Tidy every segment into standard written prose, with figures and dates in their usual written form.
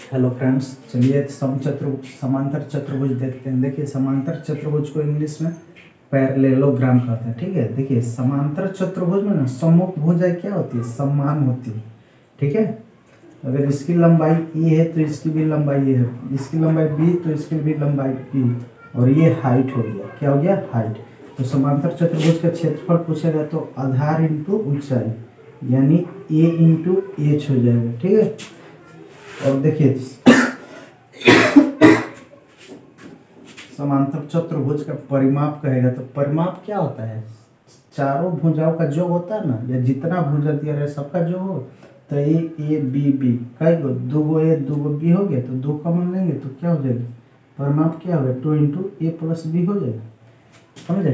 Hello friends, चलिए समांतर चतुर्भुज देखते हैं। देखिए, समांतर चतुर्भुज को इंग्लिश में पैरेललोग्राम कहते हैं। ठीक है, देखिए समांतर चतुर्भुज में ना सम्मुख भुजाएं क्या होती है, समान होती है। ठीक है, अगर इसकी लंबाई ए है तो इसकी भी लंबाई ए है, इसकी लंबाई बी तो इसकी भी लंबाई बी, और ये हाइट हो गया। क्या हो गया? हाइट। तो समांतर चतुर्भुज का क्षेत्रफल पूछेगा तो आधार इंटू ऊंचाई यानी ए इंटू एच हो जाएगा। ठीक है, और देखिए समांतर चतुर्भुज का परिमाप कहेगा तो परिमाप क्या होता है? चारों भुजाओं का जो होता है ना, या जितना भुजा दिया रहे सबका जो हो, तो ए बी बी कई गो, दो गो ए दो गो बी हो गया तो दो कॉमन लेंगे तो क्या हो जाएगा? परिमाप क्या होगा? 2 इंटू ए प्लस बी हो जाएगा। समझे?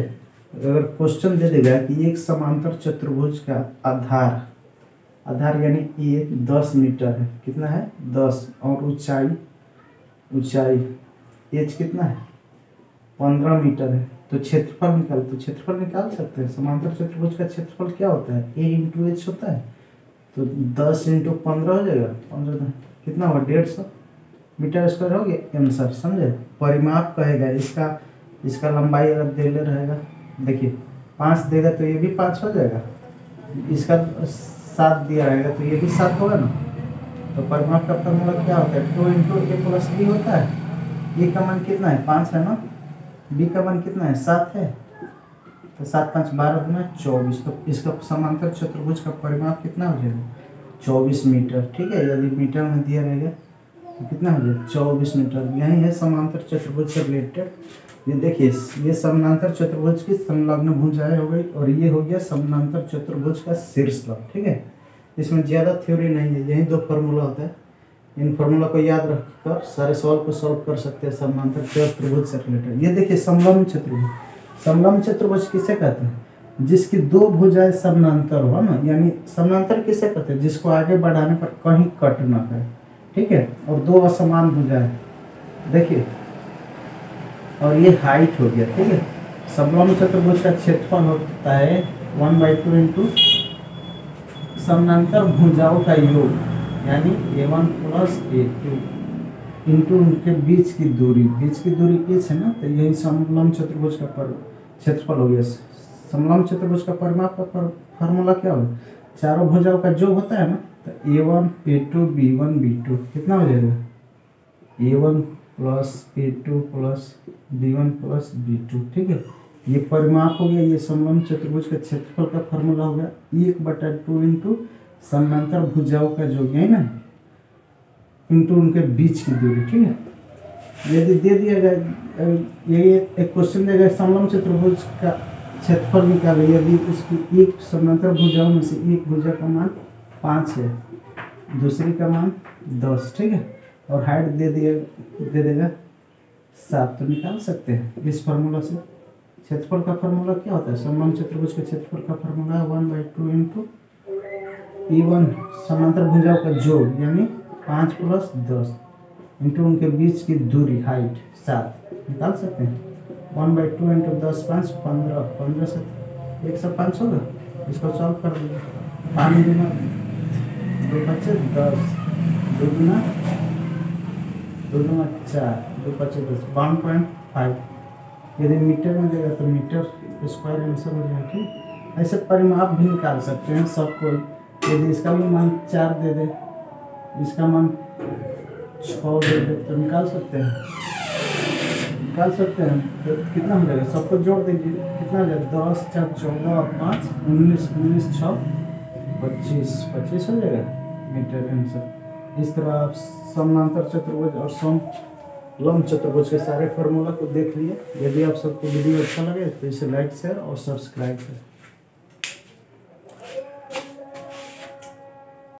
अगर क्वेश्चन दे देगा कि एक समांतर चतुर्भुज का आधार यानी ए 10 मीटर है, कितना है? 10, और ऊंचाई एच कितना है? 15 मीटर है। तो क्षेत्रफल निकाल सकते हैं। समांतर चतुर्भुज का क्षेत्रफल क्या होता है? ए इंटू एच होता है। तो 10 इंटू 15 हो जाएगा, 15 कितना होगा? 150 मीटर स्क्वायर हो गया आंसर। समझे? परिमाप कहेगा इसका लंबाई अगर दे ले रहेगा, देखिए 5 देगा तो ये भी 5 हो जाएगा, इसका 7 दिया रहेगा तो ये भी 7 होगा ना। तो परिमाप का फॉर्मूला क्या होता है? 2 इंटू ए प्लस बी होता है। ए का मान कितना है? 5 है ना। बी का मान कितना है? 7 है। तो 7 5 12 गुना 24। तो इसका समांतर चतुर्भुज का परिमाप कितना हो जाएगा? 24 मीटर। ठीक है, यदि मीटर में दिया रहेगा तो कितना हो जाएगा? 24 मीटर। यही है समांतर चतुर्भुज से रिलेटेड। ये देखिए, ये समांतर चतुर्भुज की संलग्न भुजाएं हो गई, और ये हो गया समांतर चतुर्भुज का शीर्षक। ठीक है, इसमें ज़्यादा थ्योरी नहीं है, यही 2 फार्मूला होता है। इन फार्मूला को याद रखकर सारे सवाल को सॉल्व कर सकते हैं समांतर चतुर्भुज से रिलेटेड। ये देखिए समलम्ब चतुर्भुज किसे कहते हैं? जिसकी 2 भुजाएं समानांतर हो ना, यानी समानांतर किसे कहते हैं? जिसको आगे बढ़ाने पर कहीं कट ना करे। ठीक है, और 2 असमान भुजाएं, देखिए, और ये हाइट हो गया। ठीक है, समलम्ब चतुर्भुज का क्षेत्रफल होता है 1/2 इंटू समानांतर भुजाओं का योग यानी a1 प्लस a2 इंटू उनके बीच की दूरी एच है ना। तो यही समलम्ब चतुर्भुज का क्षेत्रफल हो गया। समलम्ब चतुर्भुज का परिमाप का फार्मूला क्या होगा? चारों भुजाओं का जो होता है ना, तो a1 a2 b1 b2 कितना हो जाएगा? a1 plus a2 plus b1 plus b2। ठीक है, ये परिमाप हो गया। ये समलम्ब चतुर्भुज का क्षेत्रफल का फार्मूला हो गया 1/2 इंटू समानांतर भुजाओं का जो है ना, इंटू उनके बीच की दूरी। ठीक है, यदि दे दिया गया, यही एक क्वेश्चन देगा समलम्ब चतुर्भुज का क्षेत्रफल निकाले, यदि उसकी एक समानांतर भुजाओं में से एक भुजा का मान 5 है, दूसरी का मान 10। ठीक है, और हाइट दे देगा 7, तो निकाल सकते हैं इस फार्मूला से। क्षेत्रफल का फार्मूला क्या होता है? समलम्ब चतुर्भुज के क्षेत्रफल का फार्मूला है 1/2 इंटू E1 समांतर भुजाओं का जोड़ यानी 5 प्लस 10 इंटू उनके बीच की दूरी हाइट 7। निकाल सकते हैं 1/2 इंटू 10 5 15, 15 से 105 होगा। इसको सॉल्व कर देंगे। 5 गुना 2 बचे 10, 2 गुना 4, 2 बचे 10, 1.5। यदि मीटर में देगा तो मीटर स्क्वायर आंसर हो जाएगा। ठीक, ऐसे परिमाप भी निकाल सकते हैं सबको। यदि इसका भी मान 4 दे दे, इसका मान 6 दे दे, तो निकाल सकते हैं। तो कितना हो जाएगा? सबको जोड़ देंगे, कितना हो जाएगा? 10 4 14 और 5 19, 19 6 25 हो जाएगा मीटर आंसर। इस तरह आप समांतर चतुर्भुज और समलम्ब चतुर्भुज के सारे फार्मूला को देख लिए। यदि आप सबको वीडियो अच्छा लगे तो इसे लाइक शेयर और सब्सक्राइब करें।